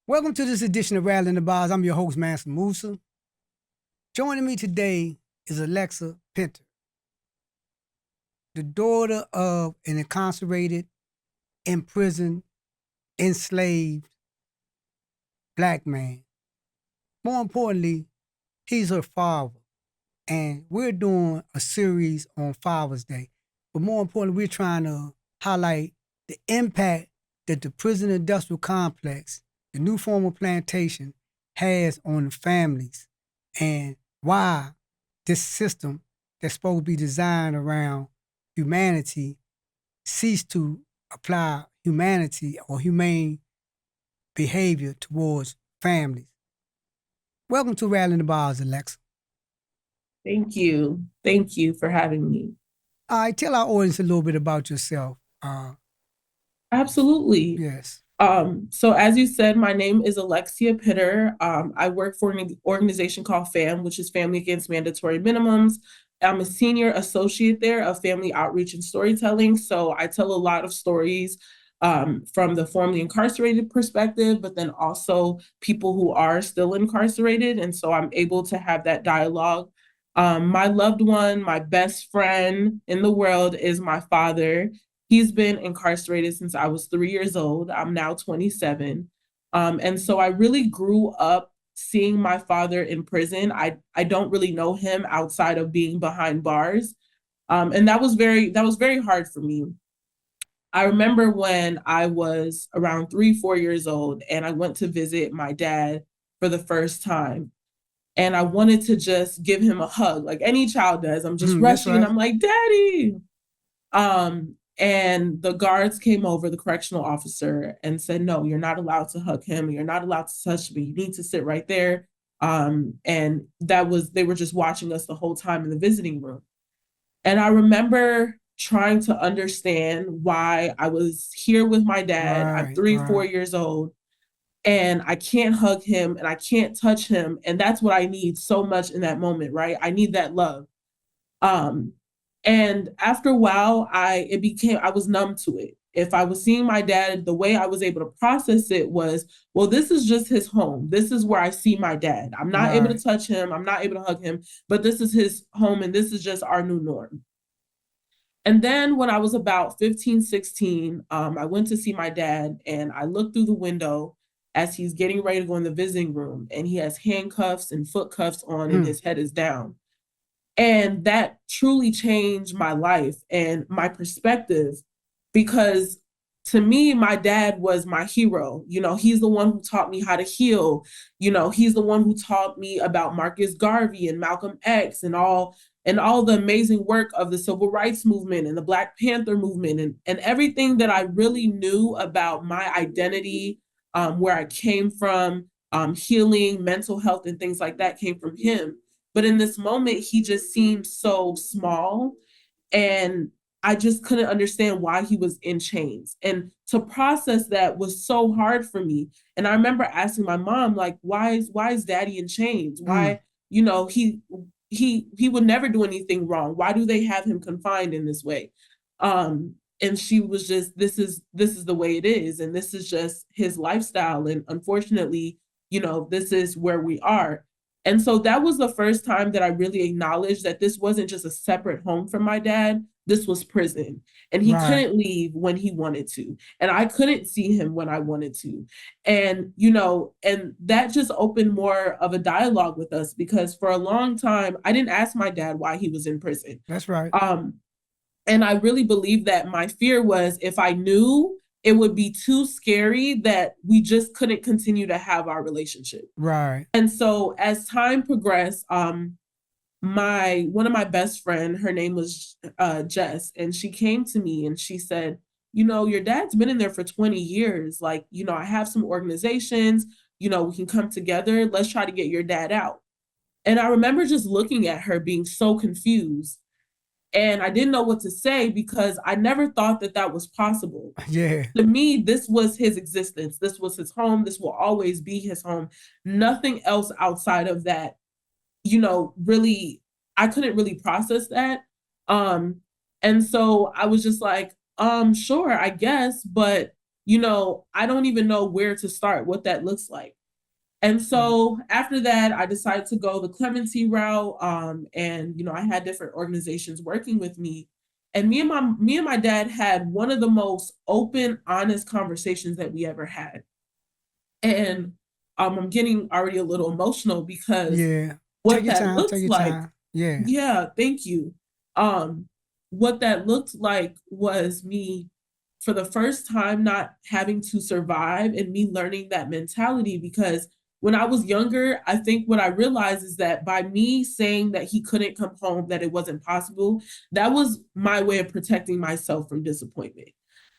Welcome to this edition of Rattling the Bars. I'm your host, Master Musa. Joining me today is Alexia Pitter, the daughter of an incarcerated, imprisoned, enslaved Black man. More importantly, he's her father. And we're doing a series on Father's Day. But more importantly, we're trying to highlight the impact that the prison industrial complex, the new form of plantation, has on the families, and why this system that's supposed to be designed around humanity ceased to apply humanity or humane behavior towards families. Welcome to Rattling the Bars, Alexa. Thank you. Thank you for having me. All right, tell our audience a little bit about yourself. Absolutely. Yes. So as you said, my name is Alexia Pitter. I work for an organization called FAM, which is Family Against Mandatory Minimums. I'm a senior associate there of family outreach and storytelling. So I tell a lot of stories from the formerly incarcerated perspective, but then also people who are still incarcerated. And so I'm able to have that dialogue. My loved one, my best friend in the world is my father. He's been incarcerated since I was 3 years old. I'm now 27. And so I really grew up seeing my father in prison. I don't really know him outside of being behind bars. And that was very hard for me. I remember when I was around 3, 4 years old, and I went to visit my dad for the first time. And I wanted to just give him a hug, like any child does. I'm just rushing, right. And I'm like, Daddy. And the guards came over, the correctional officer, and said, no, you're not allowed to hug him. You're not allowed to touch me. You need to sit right there. And they were just watching us the whole time in the visiting room. And I remember trying to understand why I was here with my dad. Right, I'm 3, 4 years old, and I can't hug him and I can't touch him. And that's what I need so much in that moment, right? I need that love. And after a while, I was numb to it. If I was seeing my dad, the way I was able to process it was, well, this is just his home. This is where I see my dad. I'm not able to touch him. I'm not able to hug him, but this is his home and this is just our new norm. And then when I was about 15, 16, I went to see my dad, and I looked through the window as he's getting ready to go in the visiting room, and he has handcuffs and foot cuffs on and his head is down. And that truly changed my life and my perspective, because to me, my dad was my hero. You know, he's the one who taught me how to heal. You know, he's the one who taught me about Marcus Garvey and Malcolm X and all the amazing work of the civil rights movement and the Black Panther movement and everything that I really knew about my identity, where I came from, healing, mental health, and things like that came from him. But in this moment, he just seemed so small, and I just couldn't understand why he was in chains. And to process that was so hard for me. And I remember asking my mom, like, why is Daddy in chains? Why, you know, he would never do anything wrong. Why do they have him confined in this way? And she was just, this is the way it is, and this is just his lifestyle. And unfortunately, you know, this is where we are. And so that was the first time that I really acknowledged that this wasn't just a separate home from my dad. This was prison. And he couldn't leave when he wanted to. And I couldn't see him when I wanted to. And, you know, and that just opened more of a dialogue with us, because for a long time, I didn't ask my dad why he was in prison. That's right. And I really believe that my fear was, if I knew, it would be too scary that we just couldn't continue to have our relationship. Right. And so as time progressed, one of my best friend, her name was Jess, and she came to me and she said, you know, your dad's been in there for 20 years. Like, you know, I have some organizations, you know, we can come together. Let's try to get your dad out. And I remember just looking at her being so confused. And I didn't know what to say, because I never thought that that was possible. Yeah. To me, this was his existence. This was his home. This will always be his home. Nothing else outside of that, you know, really, I couldn't really process that. And And so I was just like, sure, I guess, but I don't even know where to start, what that looks like. And so after that, I decided to go the clemency route. And I had different organizations working with me. And me and my dad had one of the most open, honest conversations that we ever had. And I'm getting already a little emotional because Yeah. what Take your that time. Take looks your like, time. Yeah. yeah, thank you. Um, what that looked like was me for the first time not having to survive and me learning that mentality, because when I was younger, I think what I realized is that by me saying that he couldn't come home, that it wasn't possible, that was my way of protecting myself from disappointment,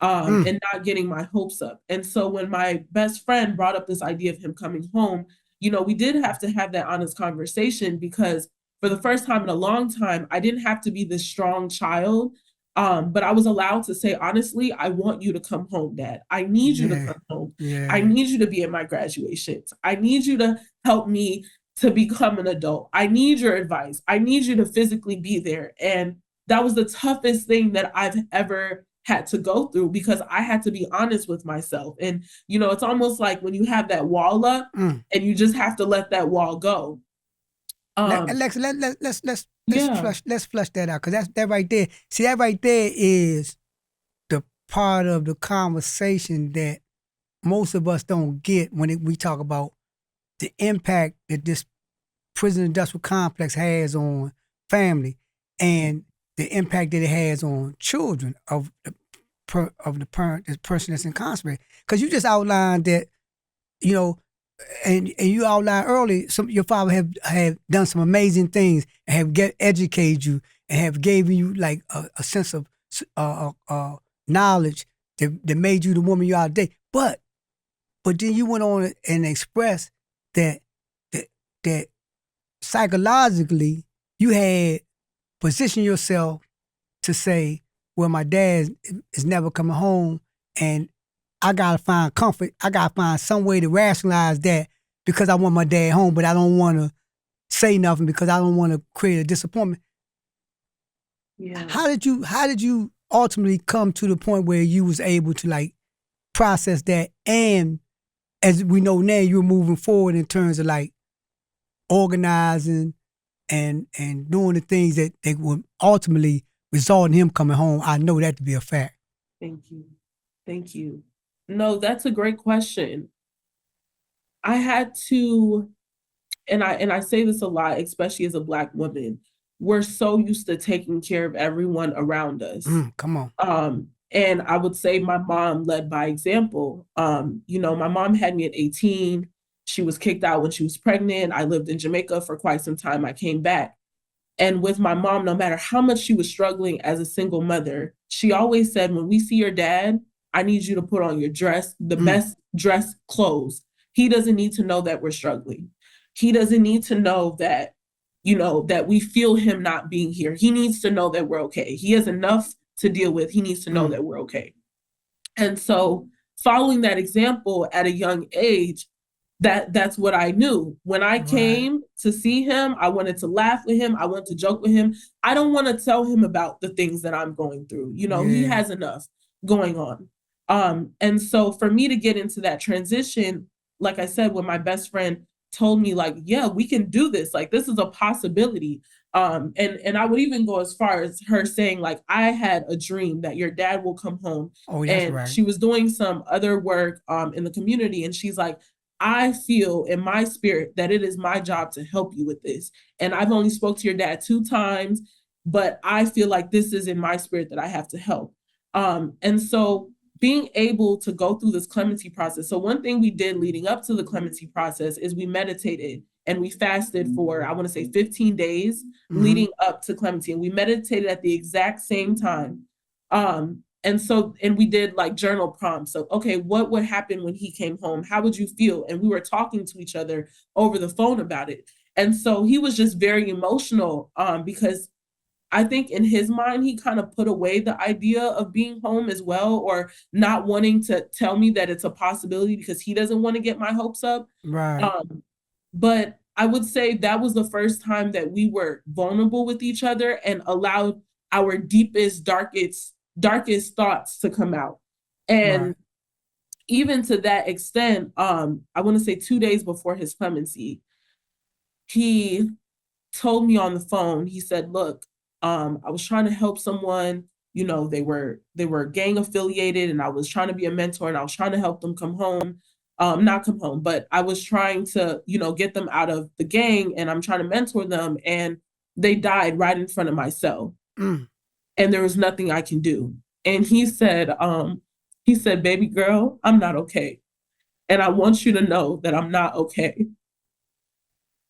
and not getting my hopes up. And so when my best friend brought up this idea of him coming home, we did have to have that honest conversation, because for the first time in a long time, I didn't have to be this strong child. But I was allowed to say, honestly, I want you to come home, Dad. I need you to Yeah. come home. I Yeah. need you to be at my graduations. I need you to help me to become an adult. I need your advice. I need you to physically be there. And that was the toughest thing that I've ever had to go through, because I had to be honest with myself. And, it's almost like when you have that wall up and you just have to let that wall go. Alexa, Yeah. let's flush that out, because that right there. See, that right there is the part of the conversation that most of us don't get when we talk about the impact that this prison industrial complex has on family, and the impact that it has on children of the parent, the person that's incarcerated. Because you just outlined that, you know, and you outlined early, your father have done some amazing things and have educated you and have given you like a sense of knowledge that made you the woman you are today. But then you went on and expressed that that psychologically you had positioned yourself to say, well, my dad is never coming home, and I gotta find comfort. I gotta find some way to rationalize that, because I want my dad home, but I don't want to say nothing because I don't want to create a disappointment. Yeah. How did you ultimately come to the point where you was able to like process that, and as we know now, you're moving forward in terms of like organizing and doing the things that would ultimately result in him coming home? I know that to be a fact. Thank you. Thank you. No, that's a great question. I had to, and I say this a lot, especially as a Black woman, we're so used to taking care of everyone around us. Come on. And I would say my mom led by example. My mom had me at 18. She was kicked out when she was pregnant. I lived in Jamaica for quite some time. I came back. And with my mom, no matter how much she was struggling as a single mother, she always said, when we see your dad, I need you to put on your dress, the best dress clothes. He doesn't need to know that we're struggling. He doesn't need to know that, that we feel him not being here. He needs to know that we're okay. He has enough to deal with. He needs to know that we're okay. And so following that example at a young age, that's what I knew. When I came to see him, I wanted to laugh with him. I wanted to joke with him. I don't want to tell him about the things that I'm going through. He has enough going on. And so for me to get into that transition, like I said, when my best friend told me, like, yeah, we can do this. Like, this is a possibility. And I would even go as far as her saying, like, I had a dream that your dad will come home. Oh, that's and right. she was doing some other work in the community. And she's like, I feel in my spirit that it is my job to help you with this. And I've only spoke to your dad 2 times, but I feel like this is in my spirit that I have to help. And so being able to go through this clemency process. So one thing we did leading up to the clemency process is we meditated and we fasted for, I want to say 15 days leading up to clemency. And we meditated at the exact same time. And we did like journal prompts. So, okay, what would happen when he came home? How would you feel? And we were talking to each other over the phone about it. And so he was just very emotional because I think in his mind, he kind of put away the idea of being home as well, or not wanting to tell me that it's a possibility because he doesn't want to get my hopes up. Right. But I would say that was the first time that we were vulnerable with each other and allowed our deepest, darkest thoughts to come out. And even to that extent, I want to say 2 days before his clemency, he told me on the phone, he said, look, I was trying to help someone, you know, they were gang affiliated, and I was trying to be a mentor, and I was trying to help them come home. Not come home, but I was trying to, you know, get them out of the gang, and I'm trying to mentor them, and they died right in front of my cell. And there was nothing I can do. And he said, baby girl, I'm not okay. And I want you to know that I'm not okay.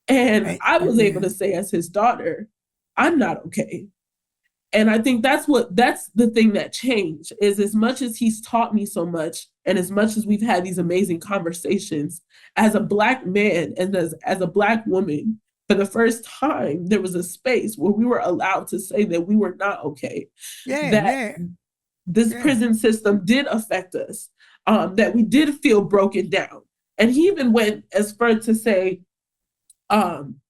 And I was able to say, as his daughter, I'm not okay. And I think that's the thing that changed, is as much as he's taught me so much, and as much as we've had these amazing conversations, as a Black man and as a Black woman, for the first time, there was a space where we were allowed to say that we were not okay. This prison system did affect us, that we did feel broken down. And he even went as far to say,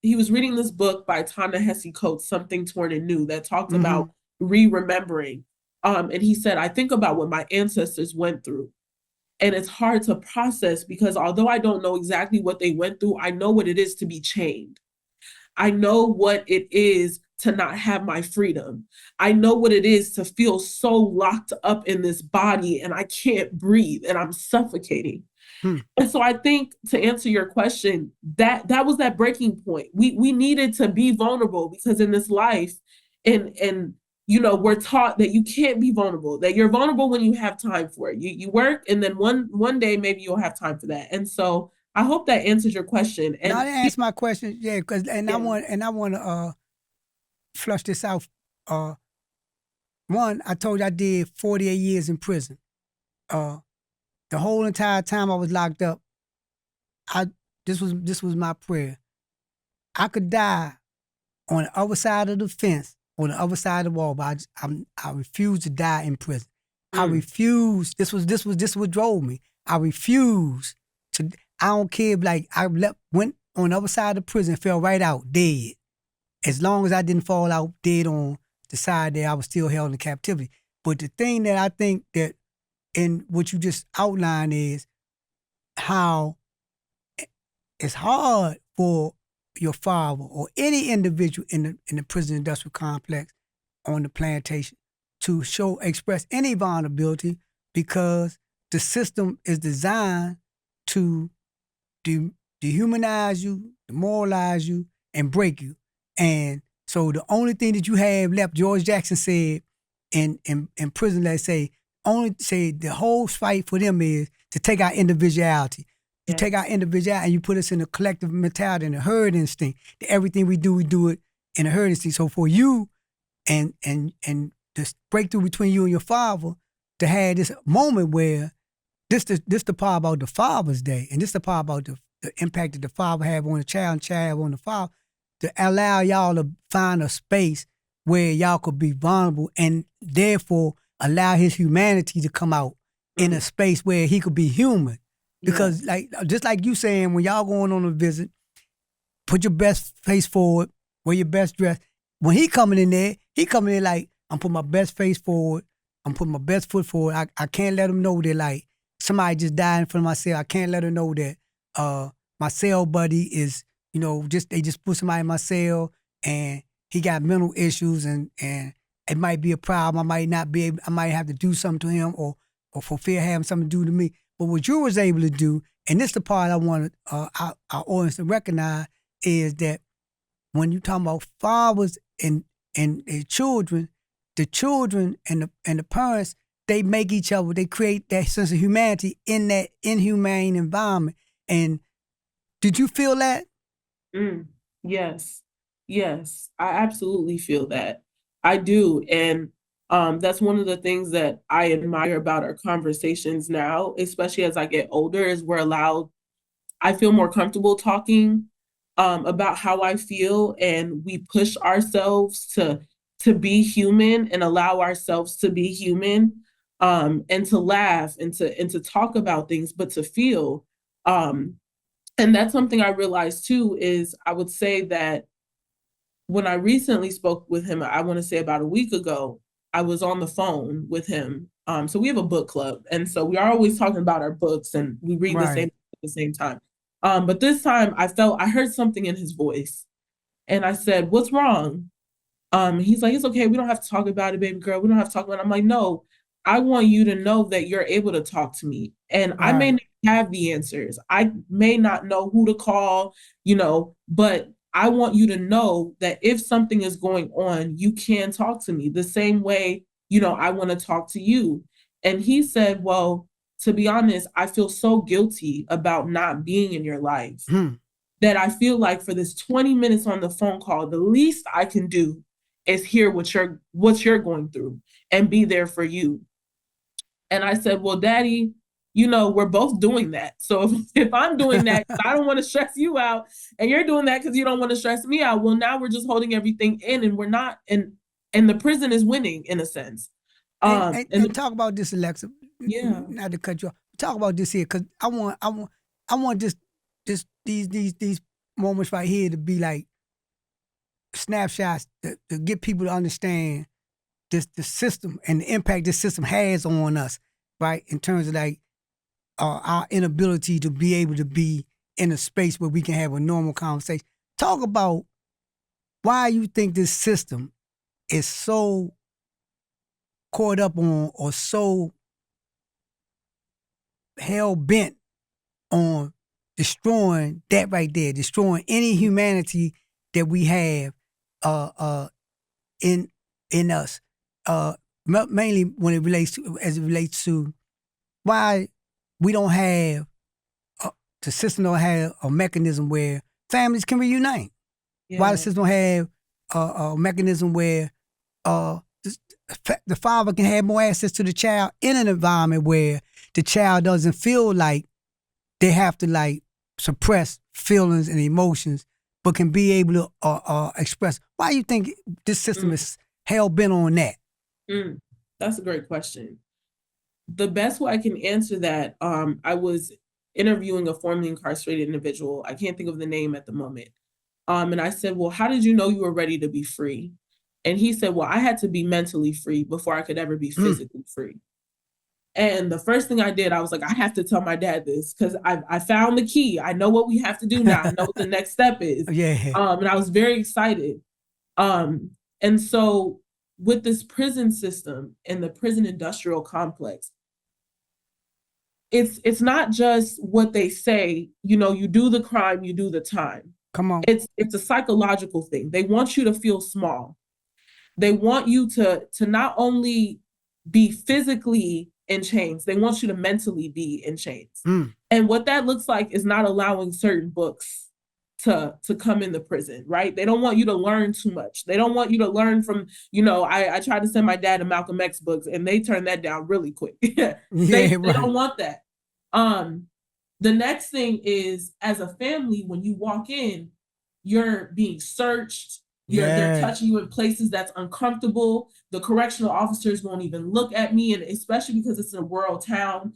he was reading this book by Ta-Nehisi Coates, Something Torn and New, that talked about remembering. And he said, I think about what my ancestors went through. And it's hard to process, because although I don't know exactly what they went through, I know what it is to be chained. I know what it is to not have my freedom. I know what it is to feel so locked up in this body, and I can't breathe, and I'm suffocating. And so I think, to answer your question, that was that breaking point. We needed to be vulnerable, because in this life, and you know, we're taught that you can't be vulnerable, that you're vulnerable when you have time for it. You work, and then one day maybe you'll have time for that. And so I hope that answers your question. And now to answer my question, because I want to flush this out. One, I told you I did 48 years in prison. The whole entire time I was locked up, this was my prayer. I could die on the other side of the fence, on the other side of the wall, but I refuse to die in prison. I refuse. This what drove me. I refuse to. I don't care. Like, went on the other side of the prison, fell right out dead. As long as I didn't fall out dead on the side there, I was still held in captivity. But the thing that I think that, in what you just outlined, is how it's hard for your father or any individual in the prison industrial complex, on the plantation, to express any vulnerability, because the system is designed to dehumanize you, demoralize you, and break you. And so the only thing that you have left, George Jackson said in prison, let's say, the whole fight for them is to take our individuality. You take our individuality and you put us in a collective mentality and a herd instinct. Everything we do it in a herd instinct. So for you and this breakthrough between you and your father, to have this moment where this the part about the Father's Day, and this the part about the impact that the father have on the child and child on the father, to allow y'all to find a space where y'all could be vulnerable, and therefore allow his humanity to come out in a space where he could be human. Because like, just like you saying, when y'all going on a visit, put your best face forward, wear your best dress. When he coming in there like, I'm putting my best face forward, I'm putting my best foot forward. I can't let him know that, like, somebody just died in front of my cell. I can't let her know that my cell buddy is, you know, they just put somebody in my cell and he got mental issues, and it might be a problem. I might have to do something to him, or for fear of having something to do to me. But what you was able to do, and this is the part I want our audience to recognize, is that when you talk about fathers and their children, the children and the parents, they make each other, they create that sense of humanity in that inhumane environment. And did you feel that? Yes, I absolutely feel that. I do. And that's one of the things that I admire about our conversations now, especially as I get older, is I feel more comfortable talking about how I feel, and we push ourselves to be human and allow ourselves to be human, and to laugh and to talk about things, but to feel. And that's something I realized too, is I would say that when I recently spoke with him, I want to say about a week ago, I was on the phone with him. So we have a book club, and so we are always talking about our books, and we read the same Right. at the same time. But this time, I heard something in his voice, and I said, "What's wrong?" He's like, "It's okay. We don't have to talk about it, baby girl. We don't have to talk about it." I'm like, "No, I want you to know that you're able to talk to me. And I may Right. not have the answers. I may not know who to call, but I want you to know that if something is going on, you can talk to me the same way, I want to talk to you." And he said, "Well, to be honest, I feel so guilty about not being in your life Hmm. that I feel like for this 20 minutes on the phone call, the least I can do is hear what you're going through and be there for you." And I said, "Well, Daddy, we're both doing that. So if I'm doing that, I don't want to stress you out, and you're doing that because you don't want to stress me out. Well, now we're just holding everything in, and we're not, and the prison is winning in a sense." And talk about this, Alexa. Yeah, Not to cut you off. Talk about this here, because I want these moments right here to be like snapshots to get people to understand the system and the impact this system has on us, right? In terms of like our inability to be able to be in a space where we can have a normal conversation. Talk about why you think this system is so caught up on or so hell bent on destroying that right there, destroying any humanity that we have uh, uh, in us. Mainly when as it relates to why we don't have the system don't have a mechanism where families can reunite. Why the yeah, system don't have a mechanism where uh, the father can have more access to the child in an environment where the child doesn't feel like they have to like suppress feelings and emotions, but can be able to express. Why do you think this system mm, is hell bent on that? mm. That's a great question. The best way I can answer that, I was interviewing a formerly incarcerated individual. I can't think of the name at the moment. And I said, "Well, how did you know you were ready to be free?" And he said, "Well, I had to be mentally free before I could ever be Mm. physically free." And the first thing I did, I was like, "I have to tell my dad this because I found the key. I know what we have to do now. I know what the next step is." Yeah. And I was very excited. Um, and so with this prison system and the prison industrial complex, it's not just what they say, you do the crime, you do the time. Come on. It's a psychological thing. They want you to feel small. They want you to not only be physically in chains, they want you to mentally be in chains. Mm. And what that looks like is not allowing certain books to come in the prison, right? They don't want you to learn too much. They don't want you to learn from, I tried to send my dad to Malcolm X books and they turned that down really quick. they Yeah. they don't Right. want that. Um, the next thing is as a family, when you walk in, you're being searched. They're Yeah. touching you in places that's uncomfortable. The correctional officers won't even look at me, and especially because it's a rural town,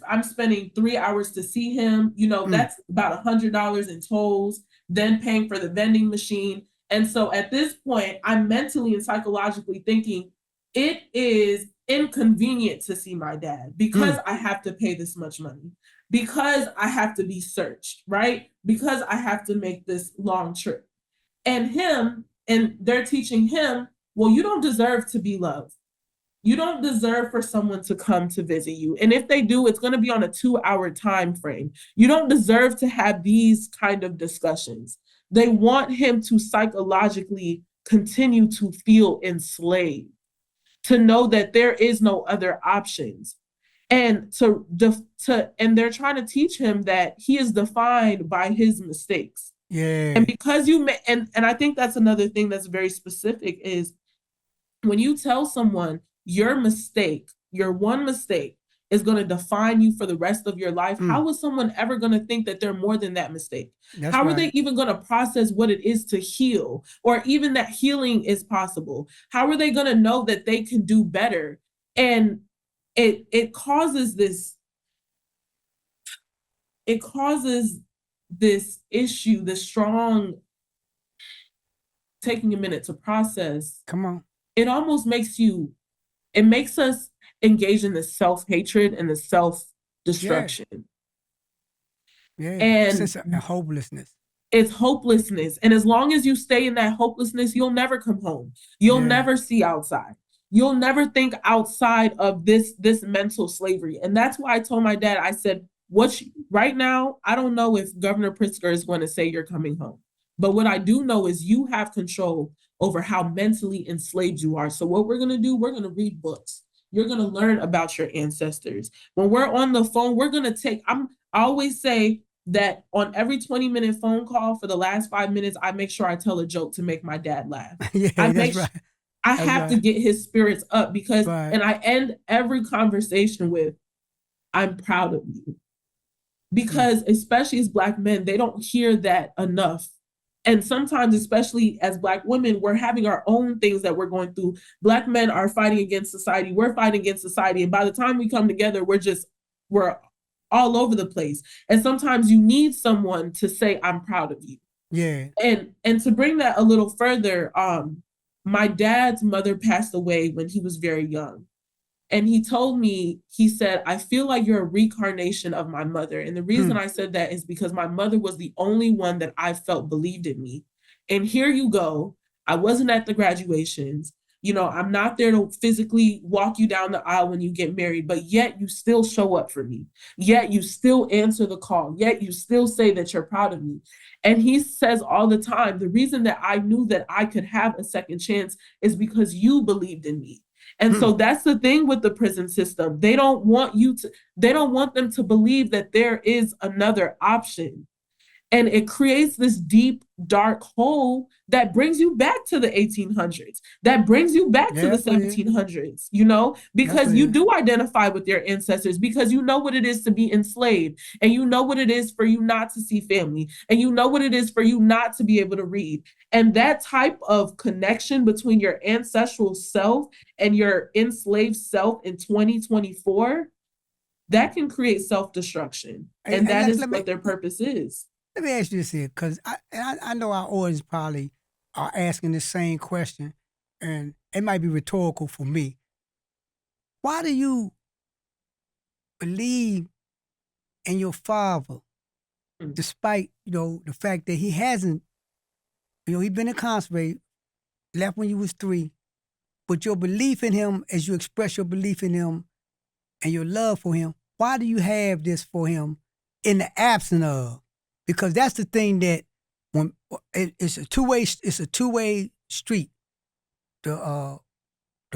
I'm spending 3 hours to see him. Mm. That's about $100 in tolls, then paying for the vending machine. And so at this point, I'm mentally and psychologically thinking it is inconvenient to see my dad because Mm. I have to pay this much money, because I have to be searched, right? Because I have to make this long trip. And they're teaching him, well, you don't deserve to be loved. You don't deserve for someone to come to visit you. And if they do, it's going to be on a 2-hour time frame. You don't deserve to have these kind of discussions. They want him to psychologically continue to feel enslaved, to know that there is no other options. And and they're trying to teach him that he is defined by his mistakes. And Yeah. because and I think that's another thing that's very specific is when you tell someone your one mistake is going to define you for the rest of your life, Mm. how is someone ever going to think that they're more than that mistake? That's How are they right. even going to process what it is to heal or even that healing is possible? How are they going to know that they can do better? And it causes this issue, this strong taking a minute to process, come on, it almost makes us engage in the self-hatred and the self-destruction. Yeah, And sense of hopelessness. it's hopelessness. And as long as you stay in that hopelessness, you'll never come home. You'll never see outside. You'll never think outside of this mental slavery. And that's why I told my dad, I said, right now, I don't know if Governor Pritzker is going to say you're coming home. But what I do know is you have control over how mentally enslaved you are. So what we're going to do, we're going to read books. You're going to learn about your ancestors. When we're on the phone, we're going to I always say that on every 20-minute phone call for the last 5 minutes, I make sure I tell a joke to make my dad laugh. That's right. I have to get his spirits up because, and I end every conversation with, I'm proud of you. Because especially as Black men, they don't hear that enough. And sometimes, especially as Black women, we're having our own things that we're going through. Black men are fighting against society. We're fighting against society. And by the time we come together, we're all over the place. And sometimes you need someone to say, I'm proud of you. Yeah. And to bring that a little further, my dad's mother passed away when he was very young. And he told me, he said, I feel like you're a reincarnation of my mother. And the reason I said that is because my mother was the only one that I felt believed in me. And here you go. I wasn't at the graduations. You know, I'm not there to physically walk you down the aisle when you get married, but yet you still show up for me. Yet you still answer the call. Yet you still say that you're proud of me. And he says all the time, the reason that I knew that I could have a second chance is because you believed in me. And so that's the thing with the prison system. They don't want them to believe that there is another option. And it creates this deep, dark hole that brings you back to the 1800s, that brings you back to the 1700s, you know, because you do identify with your ancestors, because you know what it is to be enslaved, and you know what it is for you not to see family, and you know what it is for you not to be able to read. And that type of connection between your ancestral self and your enslaved self in 2024, that can create self-destruction. And that is what their purpose is. Let me ask you this here, because I know our audience probably are asking the same question, and it might be rhetorical for me. Why do you believe in your father, despite, you know, the fact that he hasn't, you know, he's been incarcerated, left when you was 3, but your belief in him, as you express your belief in him and your love for him, why do you have this for him in the absence of? Because that's the thing that when it's a two-way street. The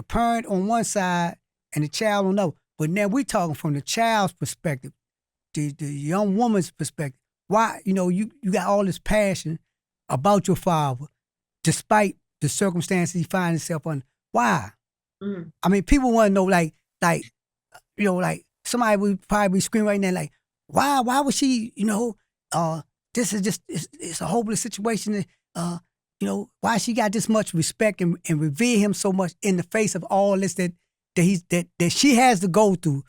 parent on one side and the child on the other. But now we're talking from the child's perspective, the young woman's perspective. Why, you know, you got all this passion about your father, despite the circumstances he finds himself under. Why? I mean, people want to know, like, you know, like somebody would probably be screaming right now, like, why was she, you know, this is just, it's a hopeless situation. You know, why she got this much respect and revere him so much in the face of all this that she has to go through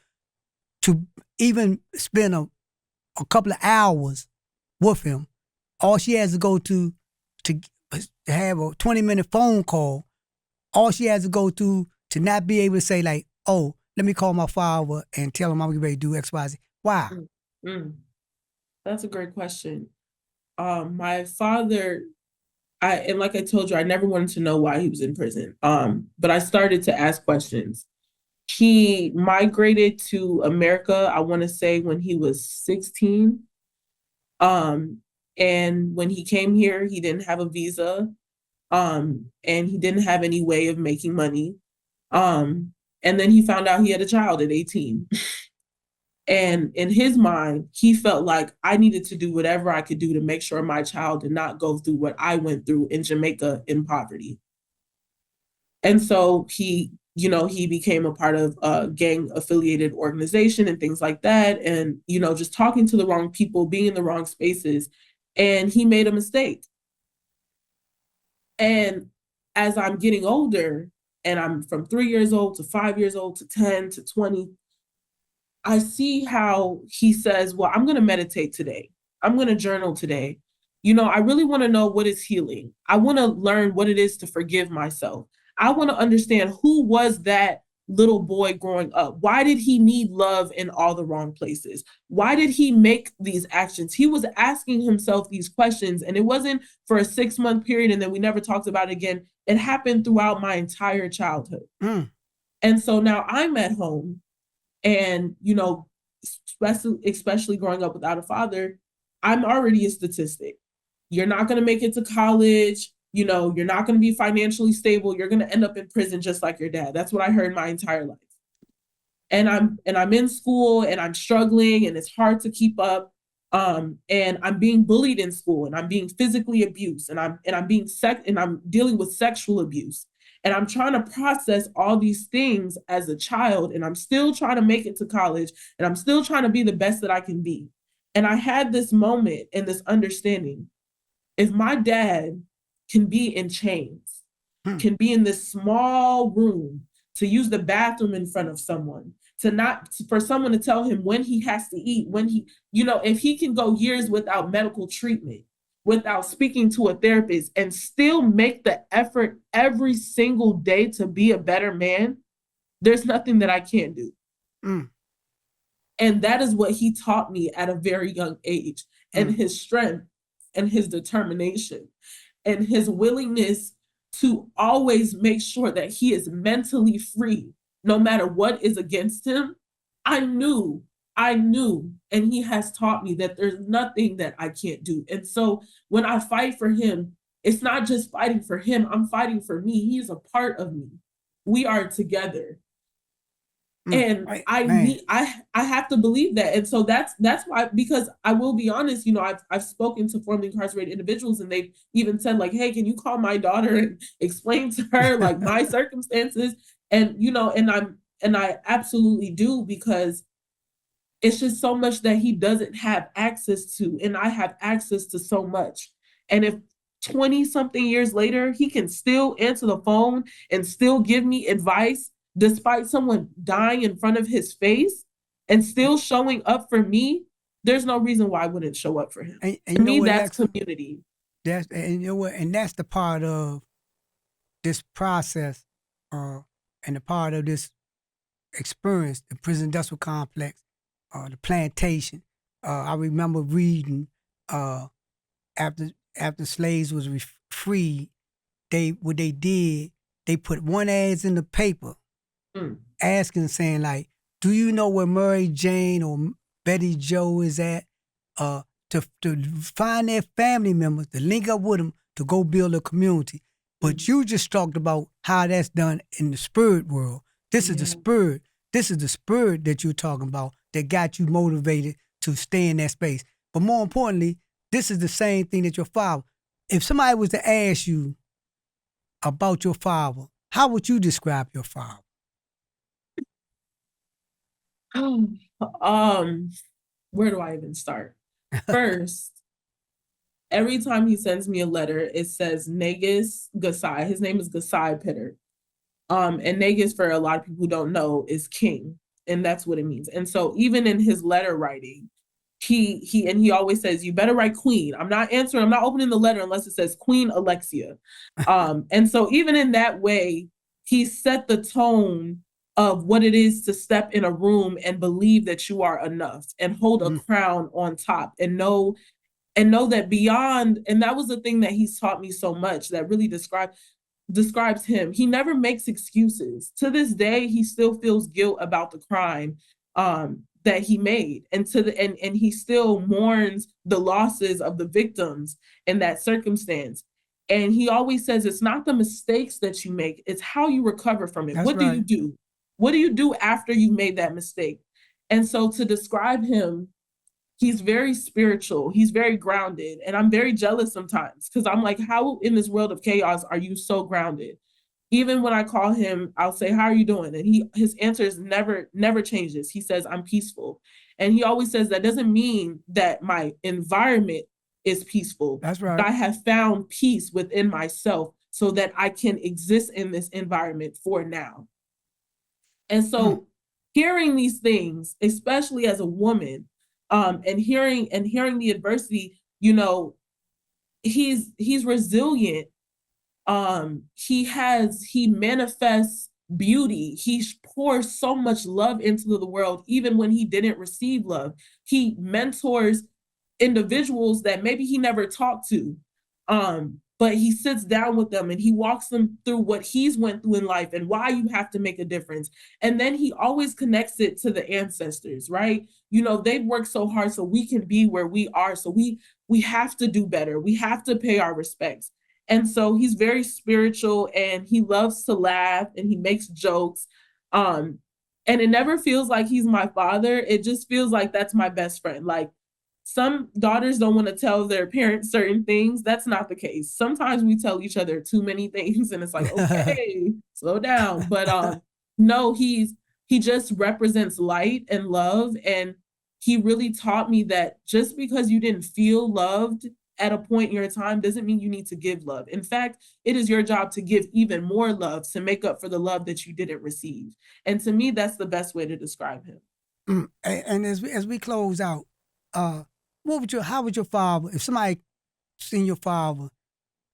to even spend a couple of hours with him. All she has to go to have a 20-minute phone call. All she has to go to not be able to say, like, oh, let me call my father and tell him I'm ready to do X, Y, Z. Why? That's a great question. My father, and like I told you, I never wanted to know why he was in prison. But I started to ask questions. He migrated to America, I want to say, when he was 16. And when he came here, he didn't have a visa. And he didn't have any way of making money. And then he found out he had a child at 18. And in his mind, he felt like I needed to do whatever I could do to make sure my child did not go through what I went through in Jamaica in poverty. And so he became a part of a gang-affiliated organization and things like that. And, you know, just talking to the wrong people, being in the wrong spaces. And he made a mistake. And as I'm getting older, and I'm from 3 years old to 5 years old to 10 to 20, I see how he says, well, I'm going to meditate today. I'm going to journal today. I really want to know what is healing. I want to learn what it is to forgive myself. I want to understand who was that little boy growing up. Why did he need love in all the wrong places? Why did he make these actions? He was asking himself these questions, and it wasn't for a 6-month period and then we never talked about it again. It happened throughout my entire childhood. And so now I'm at home and, especially growing up without a father, I'm already a statistic. You're not going to make it to college. You're not going to be financially stable. You're going to end up in prison just like your dad. That's what I heard my entire life. And I'm in school and I'm struggling and it's hard to keep up. And I'm being bullied in school and I'm being physically abused and I'm dealing with sexual abuse. And I'm trying to process all these things as a child, and I'm still trying to make it to college, and I'm still trying to be the best that I can be. And I had this moment and this understanding. If my dad can be in chains, can be in this small room, to use the bathroom in front of someone, for someone to tell him when he has to eat, if he can go years without medical treatment, without speaking to a therapist, and still make the effort every single day to be a better man, there's nothing that I can't do. And that is what he taught me at a very young age. And his strength and his determination and his willingness to always make sure that he is mentally free, no matter what is against him. I knew, and he has taught me that there's nothing that I can't do. And so when I fight for him, it's not just fighting for him, I'm fighting for me. He is a part of me. We are together. And I have to believe that. And so that's why, because I will be honest, I've spoken to formerly incarcerated individuals and they've even said like, hey, can you call my daughter and explain to her like my circumstances? And, and I absolutely do, because it's just so much that he doesn't have access to, and I have access to so much. And if 20 something years later, he can still answer the phone and still give me advice, despite someone dying in front of his face, and still showing up for me, there's no reason why I wouldn't show up for him. And to me, that's community. That's the part of this process, and the part of this experience, the prison industrial complex, the plantation. I remember reading after slaves was freed, what they did, they put one ads in the paper asking, saying like, do you know where Mary Jane or Betty Joe is at? To find their family members, to link up with them, to go build a community. But you just talked about how that's done in the spirit world. This is the spirit. This is the spirit that you're talking about that got you motivated to stay in that space. But more importantly, this is the same thing that your father. If somebody was to ask you about your father, how would you describe your father? Where do I even start? First, every time he sends me a letter, it says Negus Gasi. His name is Gasi Pitter. And Negus, for a lot of people who don't know, is king, and that's what it means. And so even in his letter writing, he always says, you better write queen. I'm not opening the letter unless it says Queen Alexia. And so even in that way, he set the tone of what it is to step in a room and believe that you are enough and hold a crown on top and know that beyond, and that was the thing that he's taught me so much that really describes him. He never makes excuses. To this day, he still feels guilt about the crime that he made, and he still mourns the losses of the victims in that circumstance. And he always says it's not the mistakes that you make, it's how you recover from it. That's what right. do you do? What do you do after you made that mistake? And so to describe him, he's very spiritual, he's very grounded, and I'm very jealous sometimes because I'm like, how in this world of chaos are you so grounded? Even when I call him, I'll say, how are you doing? And his answers never changes. He says, I'm peaceful. And he always says that doesn't mean that my environment is peaceful. That's right. But I have found peace within myself so that I can exist in this environment for now. And so hearing these things, especially as a woman, and hearing the adversity, he's resilient. He manifests beauty. He pours so much love into the world, even when he didn't receive love. He mentors individuals that maybe he never talked to. But he sits down with them and he walks them through what he's went through in life and why you have to make a difference. And then he always connects it to the ancestors, right? You know, they've worked so hard so we can be where we are. So we have to do better. We have to pay our respects. And so he's very spiritual and he loves to laugh and he makes jokes. And it never feels like he's my father. It just feels like that's my best friend. Like, some daughters don't want to tell their parents certain things. That's not the case. Sometimes we tell each other too many things and it's like, okay, slow down. But no, he just represents light and love. And he really taught me that just because you didn't feel loved at a point in your time doesn't mean you need to give love. In fact, it is your job to give even more love to make up for the love that you didn't receive. And to me, that's the best way to describe him. And as we close out, how would your father, if somebody seen your father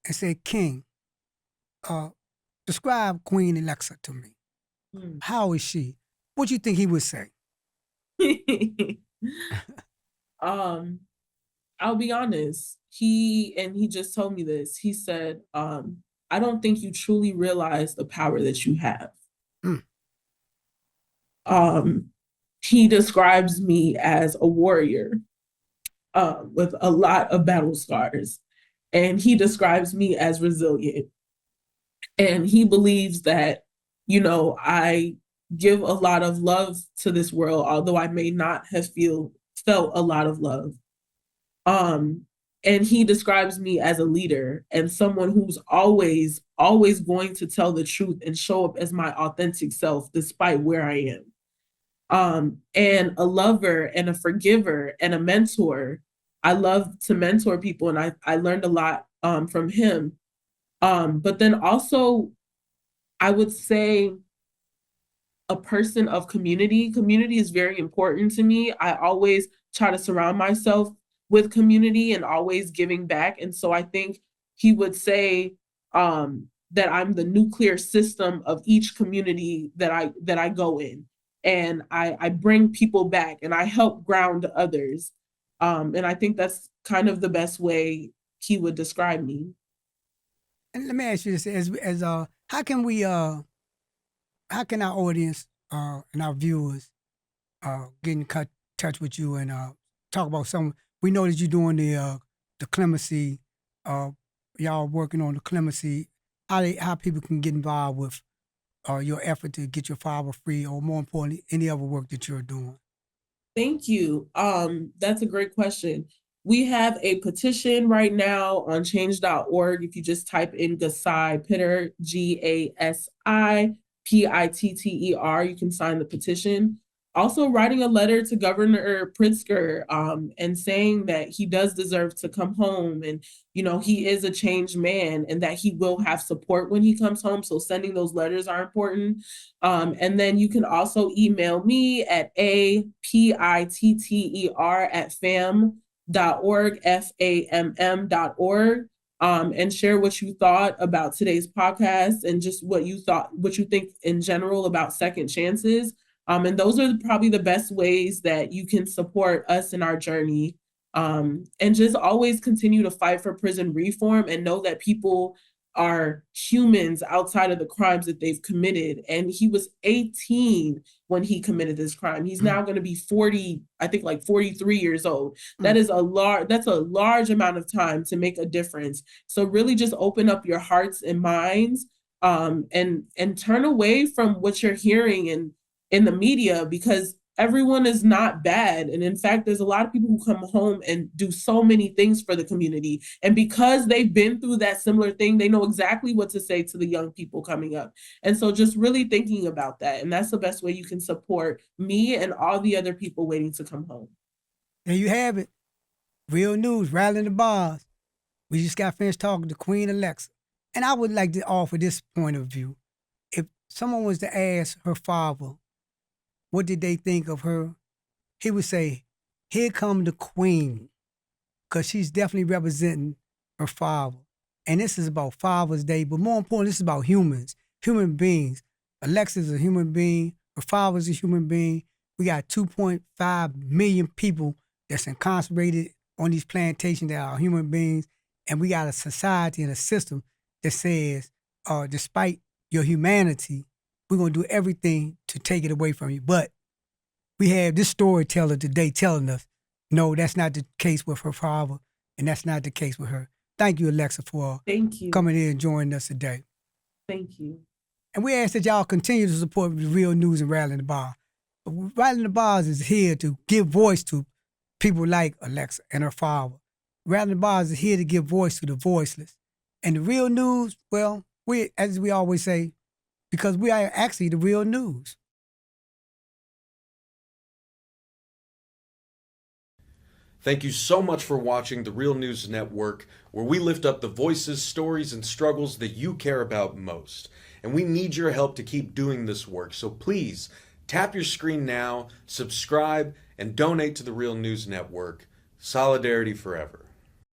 and said, King, describe Queen Alexia to me. How is she? What do you think he would say? I'll be honest. He just told me this. He said, I don't think you truly realize the power that you have. He describes me as a warrior with a lot of battle scars. And he describes me as resilient. And he believes that, you know, I give a lot of love to this world, although I may not have felt a lot of love. And he describes me as a leader and someone who's always going to tell the truth and show up as my authentic self, despite where I am. And a lover and a forgiver and a mentor. I love to mentor people, and I learned a lot from him. But then also, I would say a person of community. Community is very important to me. I always try to surround myself with community and always giving back. And so I think he would say that I'm the nuclear system of each community that I go in. And I bring people back and I help ground others. And I think that's kind of the best way he would describe me. And let me ask you this: how can our audience and our viewers get in touch with you and talk about some? We know that you're doing the clemency. Y'all working on the clemency. How people can get involved with your effort to get your father free, or more importantly, any other work that you're doing. Thank you. That's a great question. We have a petition right now on change.org. If you just type in Gasi Pitter, GasiPitter, you can sign the petition. Also writing a letter to Governor Pritzker and saying that he does deserve to come home and, you know, he is a changed man and that he will have support when he comes home. So sending those letters are important. And then you can also email me at apitter@fam.org, FAMM.org. And share what you thought about today's podcast and just what you think in general about second chances. And those are probably the best ways that you can support us in our journey. And just always continue to fight for prison reform and know that people are humans outside of the crimes that they've committed. And he was 18 when he committed this crime. He's now going to be 40, I think like 43 years old. That's a large amount of time to make a difference. So really just open up your hearts and minds and turn away from what you're hearing in the media, because everyone is not bad. And in fact, there's a lot of people who come home and do so many things for the community. And because they've been through that similar thing, they know exactly what to say to the young people coming up. And so just really thinking about that. And that's the best way you can support me and all the other people waiting to come home. There you have it. Real news, Rattling the Bars. We just got finished talking to Queen Alexia. And I would like to offer this point of view. If someone was to ask her father, what did they think of her? He would say, here come the queen, because she's definitely representing her father. And this is about Father's Day, but more importantly, this is about humans, human beings. Alexia's a human being. Her father's a human being. We got 2.5 million people that's incarcerated on these plantations that are human beings. And we got a society and a system that says, despite your humanity, we're going to do everything to take it away from you. But we have this storyteller today telling us, no, that's not the case with her father, and that's not the case with her. Thank you, Alexia, for coming in and joining us today. Thank you. And we ask that y'all continue to support the Real News and Rattling the Bars. Rattling the Bars is here to give voice to people like Alexia and her father. Rattling the Bars is here to give voice to the voiceless. And the Real News, well, as we always say, because we are actually the real news. Thank you so much for watching the Real News Network, where we lift up the voices, stories, and struggles that you care about most. And we need your help to keep doing this work, so please tap your screen now, subscribe, and donate to the Real News Network. Solidarity forever.